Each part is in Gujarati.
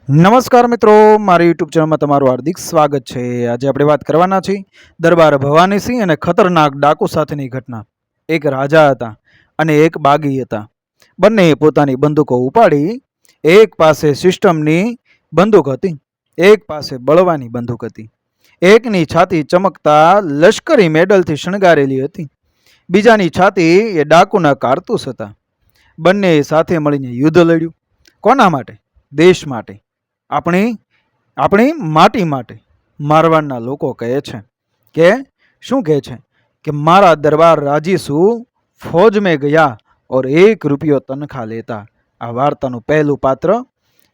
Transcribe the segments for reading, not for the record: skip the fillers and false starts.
નમસ્કાર મિત્રો, મારી યુટ્યુબ ચેનલમાં તમારું હાર્દિક સ્વાગત છે। આજે આપણે વાત કરવાના છીએ દરબાર ભવાનીસિંહ અને ખતરનાક ડાકુ સાથેની ઘટના। એક રાજા હતા અને એક બાગી હતા। બંને પોતાની બંદૂકો ઉપાડી, એક પાસે સિસ્ટમની બંદૂક હતી, એક પાસે બળવાની બંદૂક હતી। એકની છાતી ચમકતા લશ્કરી મેડલથી શણગારેલી હતી, બીજાની છાતી એ ડાકુના કારતૂસ હતા। બંને સાથે મળીને યુદ્ધ લડ્યું। કોના માટે? દેશ માટે, આપણી આપણી માટી માટે। મારવાડના લોકો કહે છે કે શું કહે છે કે મારા દરબાર રાજીસુ ફौज में गया और 1 रुपयो तनख्वाह लेता। આ વાર્તાનું પહેલું પાત્ર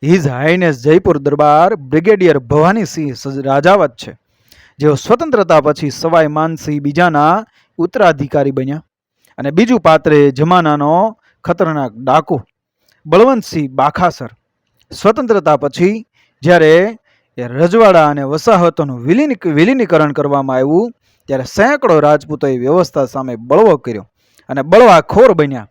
હિઝ હાઇનેસ જયપુર દરબાર બ્રિગેડિયર ભવાનીસિંહ રાજાવત છે, જેઓ સ્વતંત્રતા પછી સવાઈ માનસિંહ બીજાના ઉત્તરાધિકારી બન્યા। અને બીજું પાત્ર જમાનાનો ખતરનાક ડાકુ બળવંતસિંહ બાખાસર। સ્વતંત્રતા પછી જ્યારે રજવાડા અને વસાહતોનું વિલીનીકરણ કરવામાં આવ્યું ત્યારે સેંકડો રાજપૂતોએ વ્યવસ્થા સામે બળવો કર્યો અને બળવાખોર બન્યા।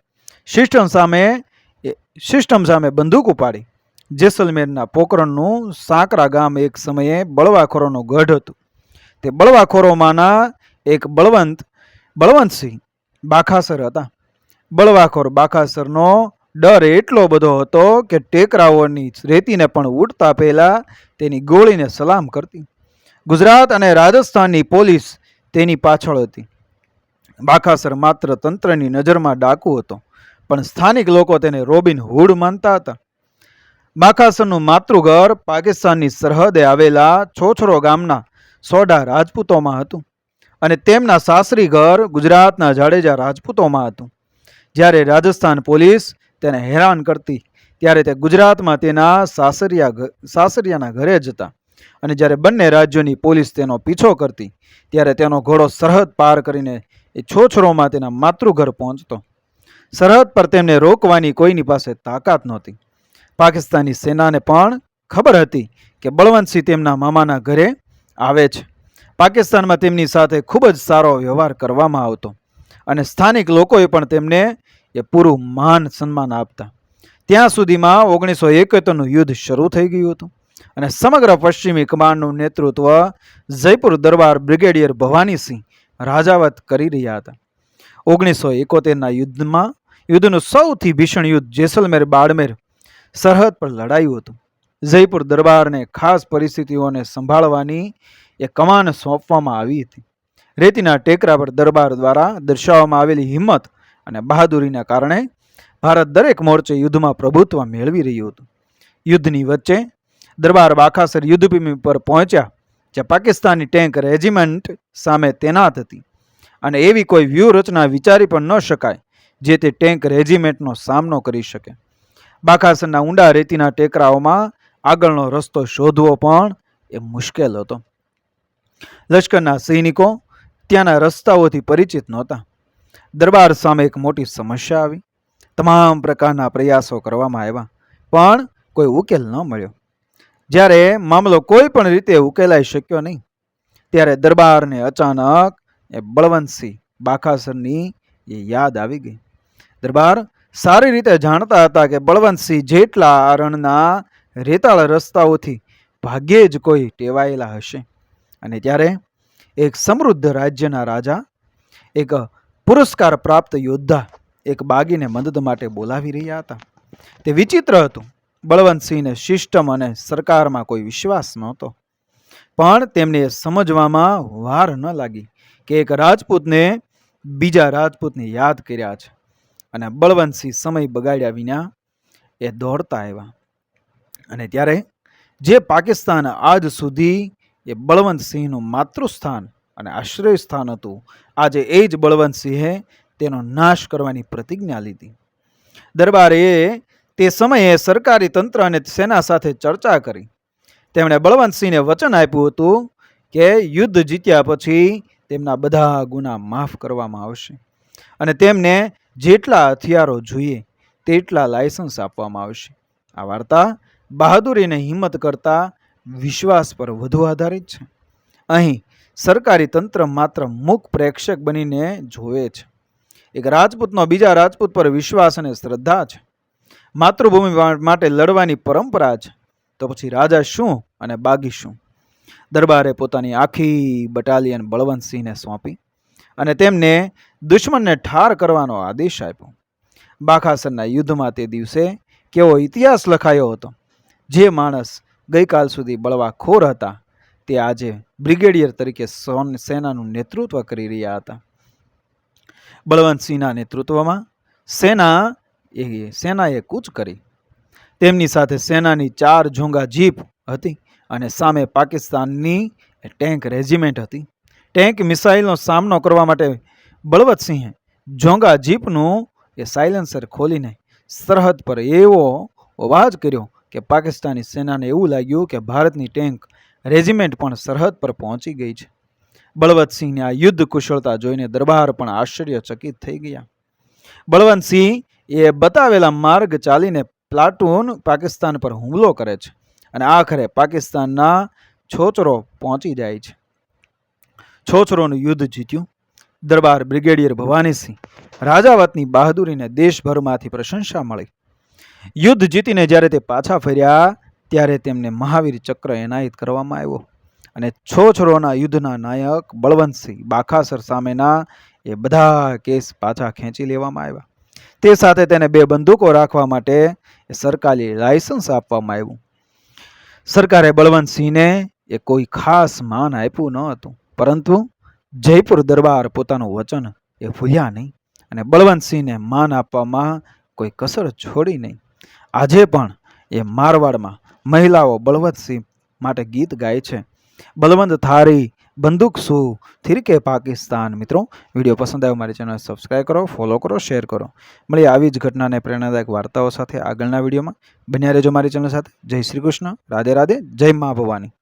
સિસ્ટમ સામે બંદૂક ઉપાડી। જેસલમેરના પોકરણનું સાંકરા ગામ એક સમયે બળવાખોરોનો ગઢ હતું। તે બળવાખોરોમાંના એક બળવંતસિંહ બાખાસર હતા। બળવાખોર બાખાસરનો ડર એટલો બધો હતો કે ટેકરાઓની રેતીને પણ ઉડતા પહેલા તેની ગોળીને સલામ કરતી। ગુજરાત અને રાજસ્થાનની પોલીસ તેની પાછળ હતી। બાખાસર માત્ર તંત્રની નજરમાં ડાકુ હતો, પણ સ્થાનિક લોકો તેને રોબિન હુડ માનતા હતા। બાખાસરનું માતૃઘર પાકિસ્તાનની સરહદે આવેલા છોછરો ગામના સોઢા રાજપૂતોમાં હતું અને તેમના સાસરી ઘર ગુજરાતના જાડેજા રાજપૂતોમાં હતું। જ્યારે રાજસ્થાન પોલીસ તેને હેરાન કરતી ત્યારે તે ગુજરાતમાં તેના સાસરિયાના ઘરે જતા, અને જ્યારે બંને રાજ્યોની પોલીસ તેનો પીછો કરતી ત્યારે તેનો ઘોડો સરહદ પાર કરીને એ છોછરોમાં તેના માતૃઘર પહોંચતો। સરહદ પર તેમને રોકવાની કોઈની પાસે તાકાત નહોતી। પાકિસ્તાની સેનાને પણ ખબર હતી કે બળવંતસિંહ તેમના મામાના ઘરે આવે છે। પાકિસ્તાનમાં તેમની સાથે ખૂબ જ સારો વ્યવહાર કરવામાં આવતો અને સ્થાનિક લોકોએ પણ તેમને એ પૂરું માન સન્માન આપતા। ત્યાં સુધીમાં 1971નું યુદ્ધ શરૂ થઈ ગયું હતું અને સમગ્ર પશ્ચિમી કમાન્ડનું નેતૃત્વ જયપુર દરબાર બ્રિગેડિયર ભવાનીસિંહ રાજાવત કરી રહ્યા હતા। 1971ના યુદ્ધનું સૌથી ભીષણ યુદ્ધ જેસલમેર બાડમેર સરહદ પર લડાયું હતું। જયપુર દરબારને ખાસ પરિસ્થિતિઓને સંભાળવાની એ કમાન સોંપવામાં આવી હતી। રેતીના ટેકરા પર દરબાર દ્વારા દર્શાવવામાં આવેલી હિંમત અને બહાદુરીના કારણે ભારત દરેક મોરચે યુદ્ધમાં પ્રભુત્વ મેળવી રહ્યું હતું। યુદ્ધની વચ્ચે દરબાર બાખાસર યુદ્ધભૂમિ પર પહોંચ્યા, જ્યાં પાકિસ્તાની ટેન્ક રેજિમેન્ટ સામે તૈનાત હતી અને એવી કોઈ વ્યૂહરચના વિચારી પણ ન શકાય જે તે ટેન્ક રેજિમેન્ટનો સામનો કરી શકે। બાખાસરના ઊંડા રેતીના ટેકરાઓમાં આગળનો રસ્તો શોધવો પણ એ મુશ્કેલ હતો। લશ્કરના સૈનિકો ત્યાંના રસ્તાઓથી પરિચિત નહોતા। દરબાર સામે એક મોટી સમસ્યા આવી। તમામ પ્રકારના પ્રયાસો કરવામાં આવ્યા, પણ કોઈ ઉકેલ ન મળ્યો। જ્યારે મામલો કોઈ પણ રીતે ઉકેલાઈ શક્યો નહીં ત્યારે દરબારને અચાનક એ બળવંતસિંહ બાખાસરની એ યાદ આવી ગઈ। દરબાર સારી રીતે જાણતા હતા કે બળવંતસિંહ જેટલા આ રણના રેતાળ રસ્તાઓથી ભાગ્યે જ કોઈ ટેવાયેલા હશે, અને ત્યારે એક સમૃદ્ધ રાજ્યના રાજા, એક પુરસ્કાર પ્રાપ્ત યોદ્ધા એક બાગીને મદદ માટે બોલાવી રહ્યા હતા। તે વિચિત્ર હતું। બળવંતસિંહને સિસ્ટમ અને સરકારમાં કોઈ વિશ્વાસ નહોતો, પણ તેમને સમજવામાં વાર ન લાગી કે એક રાજપૂતને બીજા રાજપૂતને યાદ કર્યા છે, અને બળવંતસિંહ સમય બગાડ્યા વિના એ દોડતા આવ્યા। અને ત્યારે જે પાકિસ્તાન આજ સુધી એ બળવંતસિંહનું માતૃસ્થાન અને આશ્રય સ્થાન હતું, આજે એ જ બળવંતસિંહે તેનો નાશ કરવાની પ્રતિજ્ઞા લીધી। દરબારે તે સમયે સરકારી તંત્ર અને સેના સાથે ચર્ચા કરી। તેમણે બળવંતસિંહને વચન આપ્યું હતું કે યુદ્ધ જીત્યા પછી તેમના બધા ગુના માફ કરવામાં આવશે અને તેમને જેટલા હથિયારો જોઈએ તેટલા લાયસન્સ આપવામાં આવશે। આ વાર્તા બહાદુરી અને હિંમત કરતા વિશ્વાસ પર વધુ આધારિત છે। અહીં સરકારી તંત્ર માત્ર મૂક પ્રેક્ષક બનીને જોવે છે। એક રાજપૂતનો બીજા રાજપૂત પર વિશ્વાસ અને શ્રદ્ધા છે। માતૃભૂમિ માટે લડવાની પરંપરા છે। તો પછી રાજા શું અને બાગી શું? દરબારે પોતાની આખી બટાલિયન બળવંતસિંહને સોંપી અને તેમને દુશ્મનને ઠાર કરવાનો આદેશ આપ્યો. બાખાસરના યુદ્ધમાં તે દિવસે કેવો ઇતિહાસ લખાયો હતો. જે માણસ ગઈકાલ સુધી બળવાખોર હતા તે આજે બ્રિગેડિયર તરીકે સેનાનું નેતૃત્વ કરી રહ્યા હતા. બળવંતસિંહના નેતૃત્વમાં સેનાએ કૂચ કરી. તેમની સાથે સેનાની 4 ઝોંગા જીપ હતી અને સામે પાકિસ્તાનની ટેન્ક રેજિમેન્ટ હતી. ટેન્ક મિસાઇલનો સામનો કરવા માટે બળવંતસિંહે ઝોંગા જીપનું સાયલેન્સર ખોલીને સરહદ પર એવો અવાજ કર્યો કે પાકિસ્તાની સેનાને એવું લાગ્યું કે ભારતની ટેન્ક રેજિમેન્ટ પણ સરહદ પર પહોંચી ગઈ છે. બળવંતસિંહની આ યુદ્ધ કુશળતા જોઈને દરબાર પણ આશ્ચર્યચકિત થઈ ગયા. બળવંતસિંહ એ બતાવેલા માર્ગ ચાલીને પ્લાટૂન પાકિસ્તાન પર હુમલો કરે છે અને આખરે પાકિસ્તાનના છોચરો પહોંચી જાય છે. છોચરોનું યુદ્ધ જીત્યું. દરબાર બ્રિગેડિયર ભવાનીસિંહ રાજાવતની બહાદુરીને દેશભરમાંથી પ્રશંસા મળી. યુદ્ધ જીતીને જ્યારે તે પાછા ફર્યા ત્યારે તેમને મહાવીર ચક્ર એનાયત કરવામાં આવ્યો અને છોછરોના યુદ્ધના નાયક બળવંતસિંહ બાખાસર સામેના એ બધા કેસ પાછા ખેંચી લેવામાં આવ્યા. તે સાથે તેને 2 બંદૂકો રાખવા માટે સરકારી લાયસન્સ આપવામાં આવ્યું. સરકારે બળવંતસિંહને એ કોઈ ખાસ માન આપ્યું ન હતું, પરંતુ જયપુર દરબાર પોતાનું વચન એ ભૂલ્યા નહીં અને બળવંતસિંહને માન આપવામાં કોઈ કસર છોડી નહીં. આજે પણ એ મારવાડમાં મહિલાઓ બળવંતસિંહ માટે ગીત ગાય છે. બલવંત થારી બંદૂક શું થિરકે પાકિસ્તાન. મિત્રો, વિડીયો પસંદ આવ્યો મારી ચેનલ સબસ્ક્રાઈબ કરો, ફોલો કરો, શેર કરો. મળીએ આવી જ ઘટનાને પ્રેરણાદાયક વાર્તાઓ સાથે આગળના વિડીયોમાં. બન્યા રહેજો મારી ચેનલ સાથે. જય શ્રી કૃષ્ણ, રાધે રાધે, જય મા ભવાની.